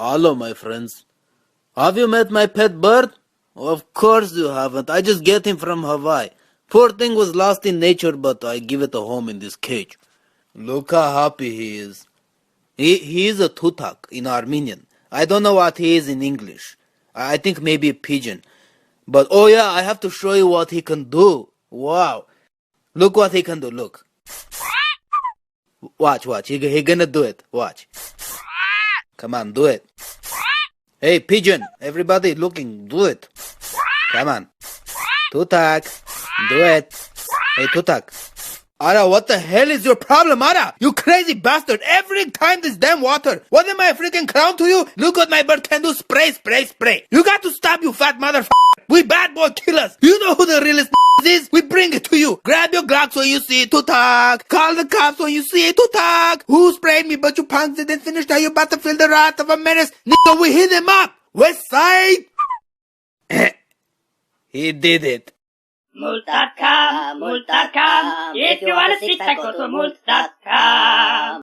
Hello, my friends. Have you met my pet bird? Of course you haven't. I just get him from Hawaii. Poor thing was lost in nature, but I give it a home in this cage. Look how happy he is. He is a tutak in Armenian. I don't know what he is in English. I think maybe a pigeon. But oh yeah, I have to show you what he can do. Wow. Look what he can do, look. Watch. He gonna do it. Watch. Come on, do it. Hey, pigeon, everybody looking, do it. Come on. Tutak, do it. Hey, Tutak. Ara, what the hell is your problem, Ara? You crazy bastard. Every time this damn water. What am I a freaking clown to you? Look what my bird can do. Spray. You got to stop, you fat motherfucker. We bad boy killers. You know who the realest is? We bring it to you. Grab your Glocks when you see it, Tutak. Call the cops when you see it, Tutak. Who sprayed me, but you punks didn't finish. Now you about to feel the wrath of a menace. Nigga, we hit him up. West side. He did it. Multat-com, if you wanna see, go to multat.com.